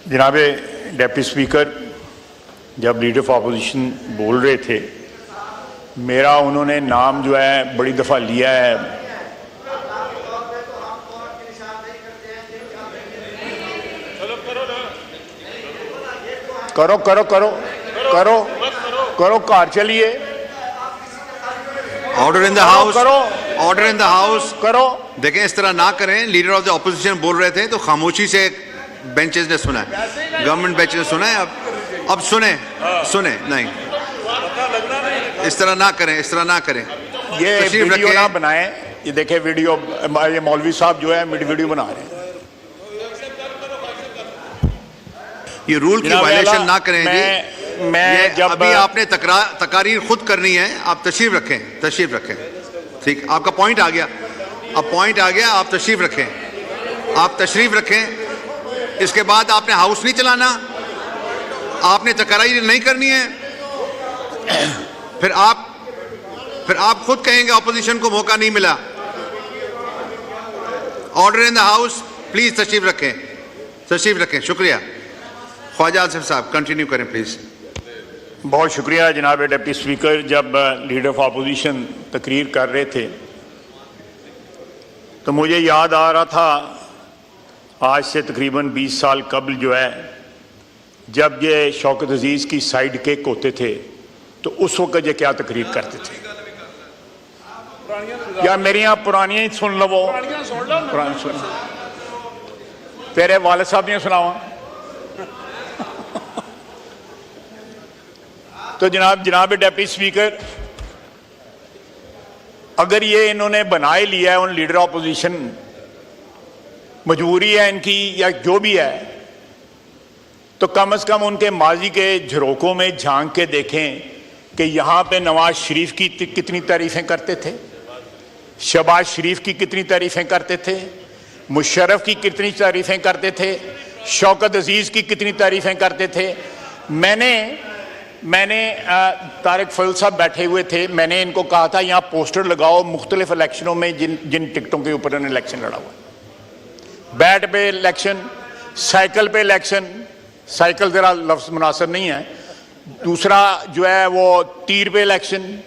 जनाब deputy speaker, जब leader of opposition बोल रहे थे, मेरा उन्होंने नाम जो है बड़ी दफ़ा लिया है। करो करो करो करो करो कार चलिए। ऑर्डर इन द हाउस, करो ऑर्डर इन द हाउस करो। देखें, इस तरह ना करें। लीडर ऑफ द ऑपोजिशन बोल रहे थे तो खामोशी से बेंचेस ने सुना है, गवर्नमेंट बेंच ने सुना है। अब सुने सुने नहीं, इस तरह ना करें, इस तरह ना करें। ये वीडियो ना बनाएं। ये देखें वीडियो, ये मौलवी साहब जो है वीडियो बना रहे हैं। ये रूल की वायलेशन ना करें जी। मैं जब अभी आपने तकारीर खुद करनी है, आप तशरीफ रखें, तशरीफ रखें। ठीक, आपका पॉइंट आ गया, अब पॉइंट आ गया, आप तशरीफ रखें, आप तशरीफ रखें। इसके बाद आपने हाउस नहीं चलाना, आपने तकारीर नहीं करनी है। फिर आप खुद कहेंगे ऑपोजिशन को मौका नहीं मिला। Order in the house, please तशरीफ रखें, तशरीफ रखें। शुक्रिया। ख्वाजा आसिफ साहब कंटिन्यू करें प्लीज। बहुत शुक्रिया जनाब डिप्टी स्पीकर। जब लीडर ऑफ अपोजिशन तकरीर कर रहे थे तो मुझे याद आ रहा था आज से तकरीबन 20 साल कबल जो है, जब ये शौकत अजीज़ की साइड केक होते थे तो उस वक्त ये क्या तकरीर करते थे। या मेरी यहाँ पुरानियाँ ही सुन लो, वो पुरानी सुन, तेरे वाले साहब ने सुनावा। तो जनाब डिप्टी स्पीकर, अगर ये इन्होंने बना ही लिया है, उन लीडर ऑपोजिशन मजबूरी है इनकी या जो भी है, तो कम से कम उनके माजी के झरोकों में झांक के देखें कि यहाँ पे नवाज शरीफ की कितनी तारीफें करते थे, शहबाज शरीफ की कितनी तारीफें करते थे, मुशर्रफ की कितनी तारीफें करते थे, शौकत अजीज़ की कितनी तारीफें करते थे। मैंने तारिक फजल साहब बैठे हुए थे, मैंने इनको कहा था यहाँ पोस्टर लगाओ मुख्तलिफ इलेक्शनों में जिन टिकटों के ऊपर इन्होंने इलेक्शन लड़ा हुआ। बैट पे इलेक्शन, साइकिल पे इलेक्शन, साइकिल ज़रा लफ्ज़ मुनासिब नहीं है। दूसरा जो है वो तीर पे इलेक्शन,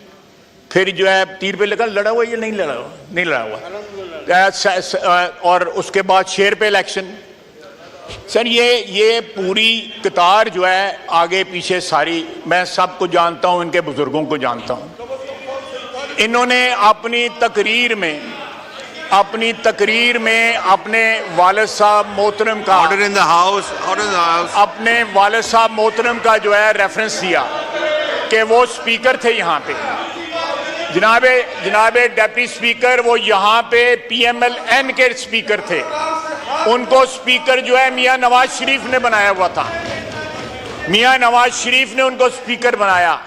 फिर जो है तीर पे लड़ा हुआ या नहीं लड़ा हुआ, नहीं लड़ा हुआ। और उसके बाद शेर पे इलेक्शन। सर ये पूरी कतार जो है आगे पीछे सारी, मैं सबको जानता हूं, इनके बुजुर्गों को जानता हूं। इन्होंने अपनी तकरीर में अपने वालिद साहब मोहतरम का, order in the house, order in the house, अपने वालिद साहब मोहतरम का जो है रेफरेंस दिया कि वो स्पीकर थे यहाँ पे। जनाब डिप्टी स्पीकर, वो यहाँ पे PMLN के स्पीकर थे। उनको स्पीकर जो है मियां नवाज शरीफ ने बनाया हुआ था, मियां नवाज शरीफ ने उनको स्पीकर बनाया।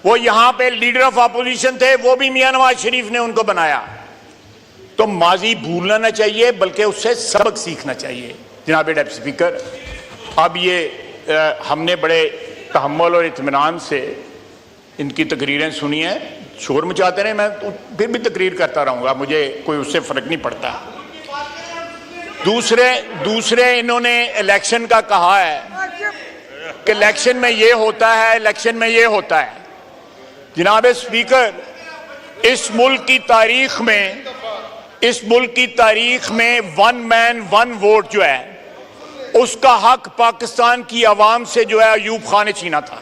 वो यहाँ पे लीडर ऑफ अपोजिशन थे, वो भी मियां नवाज शरीफ ने उनको बनाया। तो माजी भूलना ना चाहिए, बल्कि उससे सबक सीखना चाहिए। जनाब डिप्टी स्पीकर, अब ये हमने बड़े तहम्मुल और इत्मीनान से इनकी तकरीरें सुनी हैं। शोर मचाते रहे, मैं तो फिर भी तकरीर करता रहूँगा, मुझे कोई उससे फ़र्क नहीं पड़ता। दूसरे इन्होंने इलेक्शन का कहा है कि इलेक्शन में ये होता है, इलेक्शन में ये होता है। जनाब स्पीकर, इस मुल्क की तारीख में 1 मैन 1 वोट जो है, उसका हक पाकिस्तान की आवाम से जो है अयूब खान ने छीना था।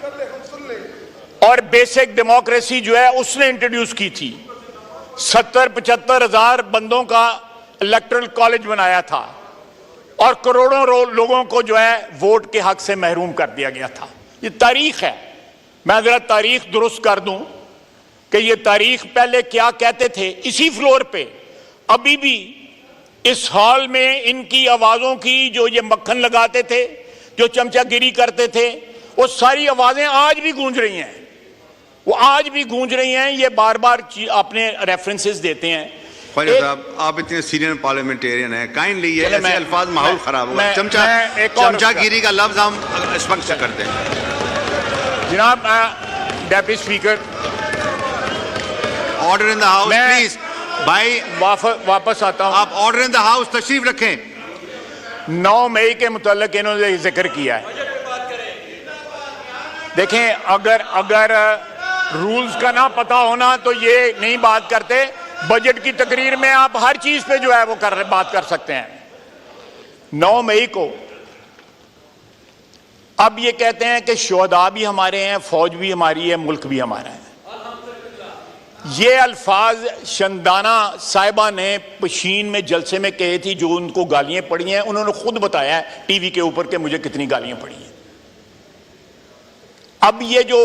और बेसिक डेमोक्रेसी जो है उसने इंट्रोड्यूस की थी। 70-75 हज़ार बंदों का इलेक्टोरल कॉलेज बनाया था और करोड़ों लोगों को जो है वोट के हक से महरूम कर दिया गया था। ये तारीख है। मैं जरा तारीख दुरुस्त कर दूं कि ये तारीख पहले क्या कहते थे। इसी फ्लोर पे अभी भी इस हॉल में इनकी आवाजों की, जो ये मक्खन लगाते थे, जो चमचागिरी करते थे, वो सारी आवाजें आज भी गूंज रही हैं, वो आज भी गूंज रही हैं। ये बार बार अपने रेफरेंसेस देते हैं। ख्वाजा साहब, आप इतने सीनियर पार्लियामेंटेरियन हैं, काइंडली ये ऐसे अल्फाज माहौल खराब हुआ। चमचागिरी का लफ्ज हम स्पष्ट करते हैं। जनाब deputy speaker, order in the house please. भाई वापस आता हूं। आप ऑर्डर इन द हाउस तशरीफ रखें। 9 मई के मुताल्लिक इन्होंने जिक्र किया है। देखें, अगर रूल्स का ना पता होना तो ये नहीं बात करते। बजट की तकरीर में आप हर चीज पे जो है वो बात कर सकते हैं। 9 मई को अब ये कहते हैं कि शोहदा भी हमारे हैं, फौज भी हमारी है, मुल्क भी हमारा है। ये अल्फाज शंदाना साहिबा ने पशीन में जलसे में कहे थी, जो उनको गालियां पड़ी हैं। उन्होंने खुद बताया है टीवी के ऊपर कि मुझे कितनी गालियां पड़ी हैं। अब ये जो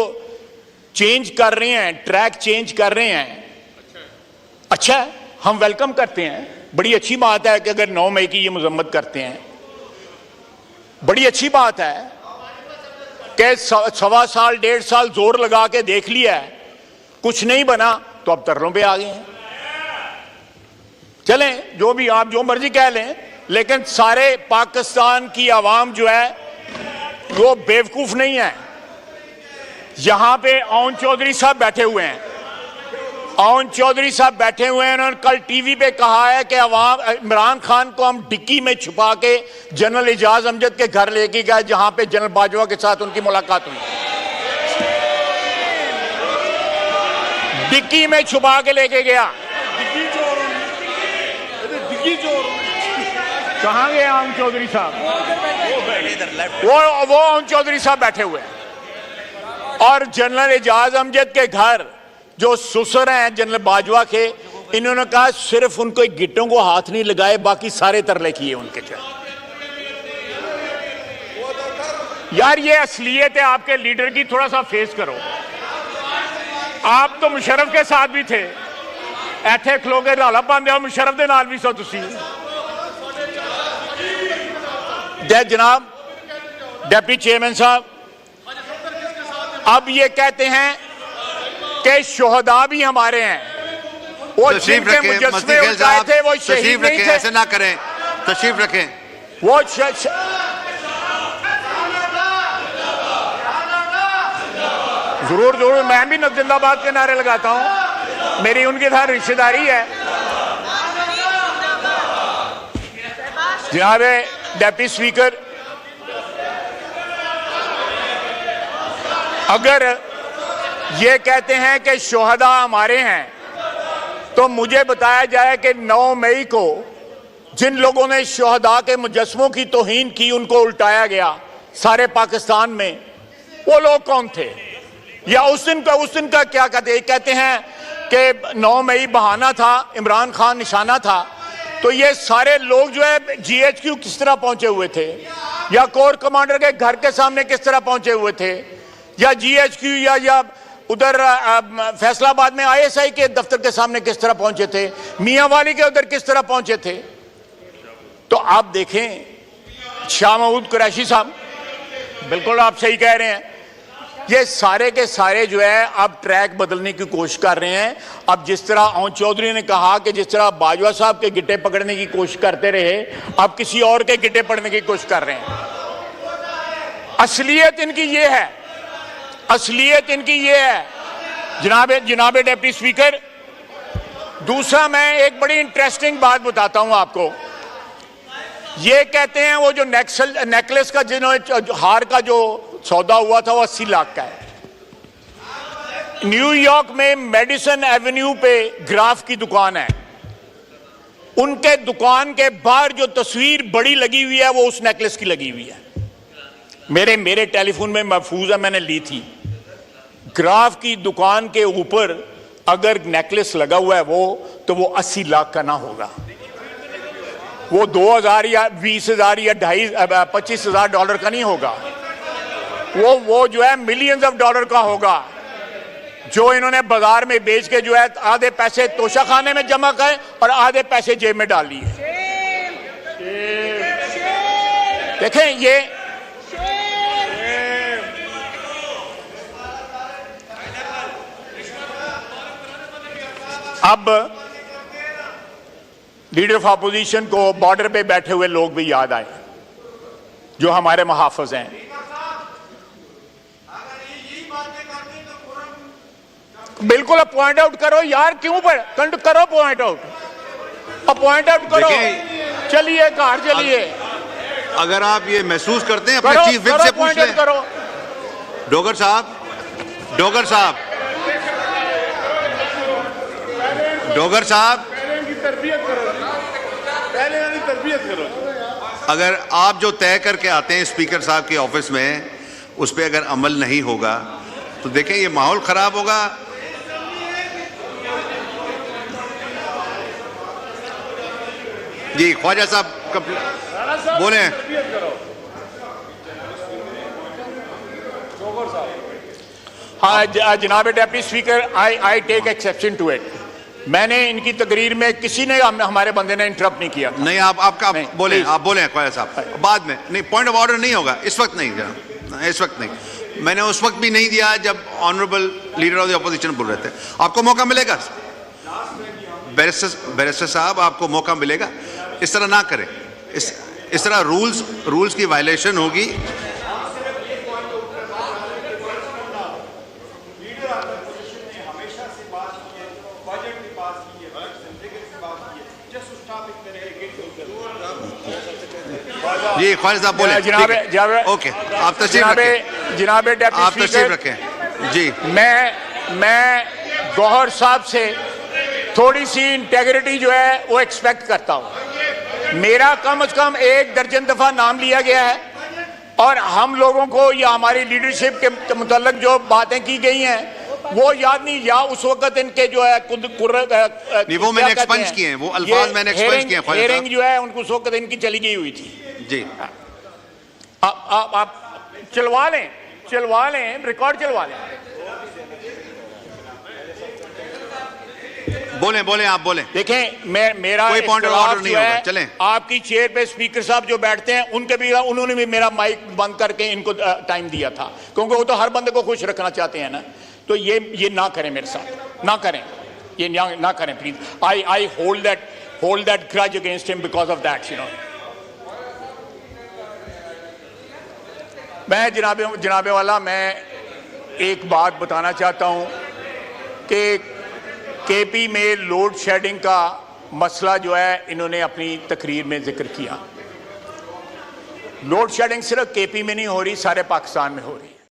चेंज कर रहे हैं, ट्रैक चेंज कर रहे हैं, अच्छा है, हम वेलकम करते हैं। बड़ी अच्छी बात है कि अगर 9 मई की ये मजम्मत करते हैं, बड़ी अच्छी बात है कि 1.25 साल 1.5 साल जोर लगा के देख लिया है, कुछ नहीं बना तो अब तरलों पे आ गए हैं। चलें, जो भी आप जो मर्जी कह लें, लेकिन सारे पाकिस्तान की आवाम जो है वो बेवकूफ नहीं है। यहां पे ओन चौधरी साहब बैठे हुए हैं, ओन चौधरी साहब बैठे हुए हैं। उन्होंने कल टीवी पे कहा है कि अवाम इमरान खान को हम डिक्की में छुपा के जनरल एजाज अमजद के घर लेके गए, जहां पे जनरल बाजवा के साथ उनकी मुलाकात हुई। डिक्की में छुपा के लेके गया। कहां गए ओन चौधरी साहब? वो ओन चौधरी साहब बैठे हुए हैं। और जनरल एजाज अमजद के घर जो ससुर हैं जनरल बाजवा के, इन्होंने कहा सिर्फ उनको गिट्टों को हाथ नहीं लगाए, बाकी सारे तरले किए उनके। यार ये असलियत है आपके लीडर की, थोड़ा सा फेस करो। आप तो मुशर्रफ के साथ भी थे, ऐथे खलो के राला पांदे हो, मुशर्रफ दे नाल भी सो तुसी। जनाब डिप्टी चेयरमैन साहब, अब ये कहते हैं कि शोहदा भी हमारे हैं। वो जिनके मुजस्समे उठाए थे वो शहीद नहीं थे। ऐसे ना करें, तशरीफ रखें। वो जरूर जरूर, मैं भी जिंदाबाद के नारे लगाता हूं, मेरी उनके साथ रिश्तेदारी है। जनाब डिप्टी स्पीकर, अगर ये कहते हैं कि शोहदा हमारे हैं, तो मुझे बताया जाए कि 9 मई को जिन लोगों ने शोहदा के मुजस्समों की तौहीन की, उनको उल्टाया गया सारे पाकिस्तान में, वो लोग कौन थे? या उस दिन का क्या कहते हैं कि 9 मई बहाना था, इमरान खान निशाना था। तो ये सारे लोग जो है GHQ किस तरह पहुंचे हुए थे, या कोर कमांडर के घर के सामने किस तरह पहुंचे हुए थे, या GHQ या उधर फैसलाबाद में ISI के दफ्तर के सामने किस तरह पहुंचे थे, मियां वाली के उधर किस तरह पहुंचे थे। तो आप देखें, शाह महमूद कुरैशी साहब, बिल्कुल आप सही कह रहे हैं, ये सारे के सारे जो है अब ट्रैक बदलने की कोशिश कर रहे हैं। अब जिस तरह ओन चौधरी ने कहा कि जिस तरह बाजवा साहब के गिट्टे पकड़ने की कोशिश करते रहे, अब किसी और के गिट्टे पकड़ने की कोशिश कर रहे हैं। असलियत इनकी ये है, असलियत इनकी ये है। जनाब डिप्टी स्पीकर, दूसरा मैं एक बड़ी इंटरेस्टिंग बात बताता हूं आपको। ये कहते हैं वो जो नेकलेस का जिन्होंने हार का जो सौदा हुआ था वो 80 लाख का है। न्यूयॉर्क में मेडिसन एवेन्यू पे ग्राफ की दुकान है, उनके दुकान के बाहर जो तस्वीर बड़ी लगी हुई है वो उस नेकलेस की लगी हुई है। मेरे टेलीफोन में महफूज है, मैंने ली थी। ग्राफ की दुकान के ऊपर अगर नेकलेस लगा हुआ है तो वो 80 लाख का ना होगा, वो 2000 या 20,000 या 25,000 डॉलर का नहीं होगा, वो जो है मिलियंस ऑफ डॉलर का होगा, जो इन्होंने बाजार में बेच के जो है आधे पैसे तोशाखाने में जमा करे और आधे पैसे जेब में डाल लिए। देखें ये अब लीडर ऑफ अपोजिशन को बॉर्डर पे बैठे हुए लोग भी याद आए, जो हमारे मुहाफिज हैं। बिल्कुल पॉइंट आउट करो यार, क्यों करो पॉइंट आउट करो, चलिए कार चलिए। अगर आप ये महसूस करते हैं अपने करो, चीफ विप करो, से पूछ point out लें। करो। डोगर साहब, डोगर साहब, डोगर साहब, अगर आप जो तय करके आते हैं स्पीकर साहब के ऑफिस में उस पर अगर अमल नहीं होगा तो देखें ये माहौल खराब होगा। जी ख्वाजा साहब बोले। हाँ जनाब deputy speaker, I take exception to it. मैंने इनकी तकरीर में किसी ने हमारे बंदे ने इंटरप्ट नहीं किया। नहीं आपका नहीं, बोले, please। आप बोले ख्वाजा साहब बाद में। नहीं, पॉइंट ऑफ ऑर्डर नहीं होगा इस वक्त, नहीं जनाब, इस वक्त नहीं। मैंने उस वक्त भी नहीं दिया जब honourable leader of the opposition बोल रहे थे। आपको मौका मिलेगा बैरिस्टर साहब, आपको मौका मिलेगा। इस तरह ना करें, इस तरह रूल्स की वायलेशन होगी। जी ख्वाजा साहब बोले। ओके, आप तशरीफ रखें। जनाब आप डेप्टी तशरीफ स्पीकर, रखें। जी मैं गौहर साहब से थोड़ी सी इंटेग्रिटी जो है वो एक्सपेक्ट करता हूं। मेरा कम से कम 1 दर्जन दफा नाम लिया गया है और हम लोगों को या हमारी लीडरशिप के मुताल्लिक जो बातें की गई हैं वो याद नहीं, या उस वक्त इनके जो है वो मैंने एक्सपंज किए हैं, वो अल्फाज मैंने एक्सपंज किए हैं। हेयरिंग जो है उनको उस वक्त इनकी चली गई हुई थी। जी आप चलवा लें रिकॉर्ड चलवा लें। बोले आप बोले। देखें मेरा कोई पॉइंट ऑफ ऑर्डर नहीं होगा, चलें। आपकी चेयर पे स्पीकर साहब जो बैठते हैं उन्होंने भी मेरा माइक बंद करके इनको टाइम दिया था, क्योंकि वो तो हर बंदे को खुश रखना चाहते हैं ना। तो ये ना करें, मेरे साथ ना करें, ये ना करें please. I hold that grudge against him because of that, you know. मैं जनाबे वाला, मैं एक बात बताना चाहता हूं कि केपी में लोड शेडिंग का मसला जो है इन्होंने अपनी तकरीर में जिक्र किया। लोड शेडिंग सिर्फ केपी में नहीं हो रही, सारे पाकिस्तान में हो रही।